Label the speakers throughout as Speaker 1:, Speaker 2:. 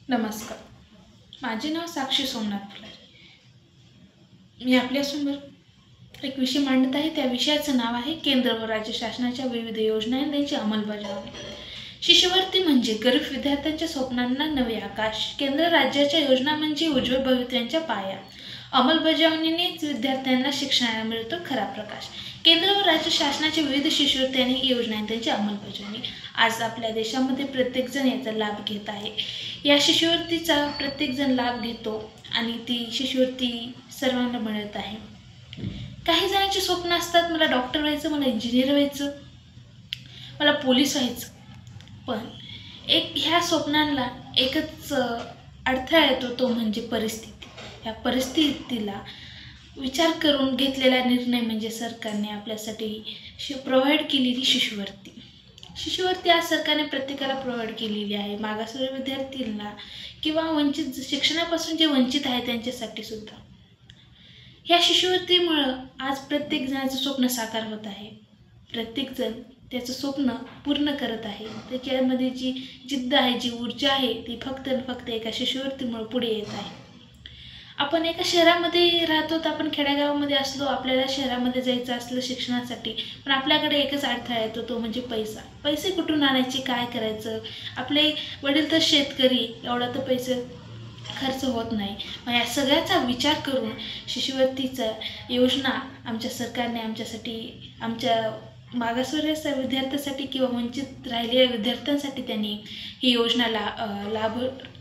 Speaker 1: नमस्कार. माझे नाव साक्षी सोमनाथ फुलारी. मी आपल्यासमोर एक विषय मांडत आहे. त्या विषयाचं नाव आहे केंद्र व राज्य शासनाच्या विविध योजना आणि त्यांची अंमलबजावणी. शिष्यवृत्ती म्हणजे गरीब विद्यार्थ्यांच्या स्वप्नांना नवे आकाश. केंद्र राज्याच्या योजना म्हणजे उज्ज्वल भवितव्याच्या पाया. अंमलबजावणीनेच विद्यार्थ्यांना शिक्षणाला मिळतो खरा प्रकाश. केंद्र व राज्य शासनाच्या विविध शिष्यवृत्ती आणि योजना आणि त्यांची अंमलबजावणी. आज आपल्या देशामध्ये प्रत्येकजण याचा लाभ घेत आहे. या शिष्यवृत्तीचा प्रत्येकजण लाभ घेतो आणि ती शिष्यवृत्ती सर्वांना मिळत आहे. काही जणांची स्वप्न असतात, मला डॉक्टर व्हायचं, मला इंजिनियर व्हायचं, मला पोलीस व्हायचं. पण ह्या स्वप्नांना एकच अडथळा येतो, तो म्हणजे परिस्थिती. या परिस्थितीला विचार करून घेतलेला निर्णय म्हणजे सरकारने आपल्यासाठी प्रोव्हाइड केलेली शिष्यवृत्ती. शिष्यवृत्ती आज सरकारने प्रत्येकाला प्रोव्हाइड केलेली आहे. मागासवर्गीय विद्यार्थ्यांना किंवा वंचित शिक्षणापासून जे वंचित आहे त्यांच्यासाठी सुद्धा. ह्या शिष्यवृत्तीमुळं आज प्रत्येक जणाचं स्वप्न साकार होत आहे. प्रत्येकजण त्याचं स्वप्न पूर्ण करत आहे. त्याच्यामध्ये जी जिद्द आहे, जी ऊर्जा आहे, ती फक्त एका शिष्यवृत्तीमुळे पुढे येत आहे. आपण एका शहरामध्ये राहतो, तर आपण खेड्यागावामध्ये असलो, आपल्याला शहरामध्ये जायचं असलं शिक्षणासाठी, पण आपल्याकडे एकच अडथळा येतो, तो म्हणजे पैसा. पैसे कुठून आणायचे, काय करायचं? आपले वडील तर शेतकरी, एवढा तर पैसे खर्च होत नाही. मग या सगळ्याचा विचार करून शिष्यवृत्तीचा योजना आमच्या सरकारने आमच्यासाठी, आमच्या मागासवर्गीय विद्यार्थ्यांसाठी किंवा वंचित राहिलेल्या विद्यार्थ्यांसाठी त्यांनी ही योजना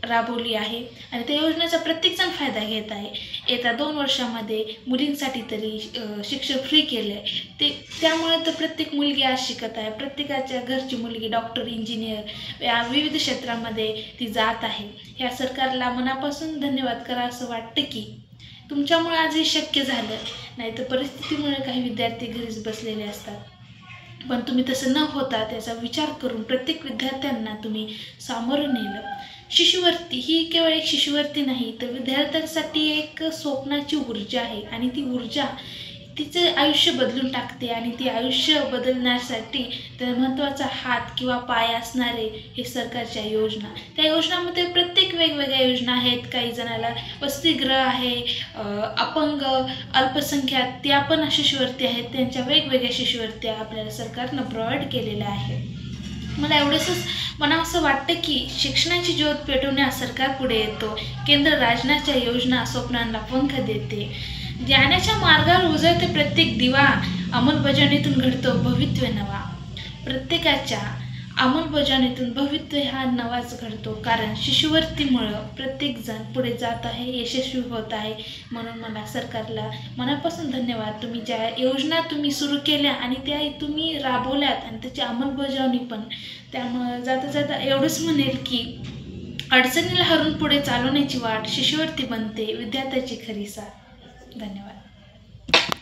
Speaker 1: राबवली आहे आणि त्या योजनेचा प्रत्येकजण फायदा घेत आहे. येत्या 2 वर्षामध्ये मुलींसाठी तरी शिक्षण फ्री केलं आहे. त्यामुळे तर प्रत्येक मुलगी आज शिकत आहे. प्रत्येकाच्या घरची मुलगी डॉक्टर, इंजिनियर या विविध क्षेत्रामध्ये ती जात आहे. या सरकारला मनापासून धन्यवाद करा असं वाटतं की तुमच्यामुळे आज हे शक्य झालं. नाही तर परिस्थितीमुळे काही विद्यार्थी घरीच बसलेले असतात. पण तुम्ही तसं न होता त्याचा विचार करून प्रत्येक विद्यार्थ्यांना तुम्ही सामोरं नेलं. शिष्यवृत्ती ही केवळ एक शिष्यवृत्ती नाही, तर विद्यार्थ्यांसाठी एक स्वप्नाची ऊर्जा आहे आणि ती ऊर्जा तिचं आयुष्य बदलून टाकते. आणि ती आयुष्य बदलण्यासाठी तर महत्त्वाचा हात किंवा पाय असणारे हे सरकारच्या योजना. त्या योजनामध्ये प्रत्येक वेगवेगळ्या योजना आहेत. काही जणाला वसतिगृह आहे, अपंग, अल्पसंख्याक, त्या पण शिष्यवृत्ती आहेत. त्यांच्या वेगवेगळ्या शिष्यवृत्त्या आपल्याला सरकारनं प्रोव्हाइड केलेल्या आहेत. मला एवढंच असं वाटतं की शिक्षणाची ज्योत पेटवण्यास सरकार पुढे येतो. केंद्र राज्याच्या योजना स्वप्नांना पंख देते. ज्ञानाच्या मार्गावर उजळते प्रत्येक दिवा. अंमलबजावणीतून घडतो भवितव्य नवा. प्रत्येकाच्या अंमलबजावणीतून भवितव्य हा नवाच घडतो. कारण शिष्यवृत्तीमुळं प्रत्येकजण पुढे जात आहे, यशस्वी होत आहे. म्हणून मला सरकारला मनापासून धन्यवाद. तुम्ही ज्या योजना तुम्ही सुरू केल्या आणि त्या तुम्ही राबवल्यात आणि त्याची अंमलबजावणी पण. त्यामुळं जाता एवढंच म्हणेल की अडचणीला हरून पुढे चालवण्याची वाट शिष्यवृत्ती बनते विद्यार्थ्याची खरी साथ. धन्यवाद.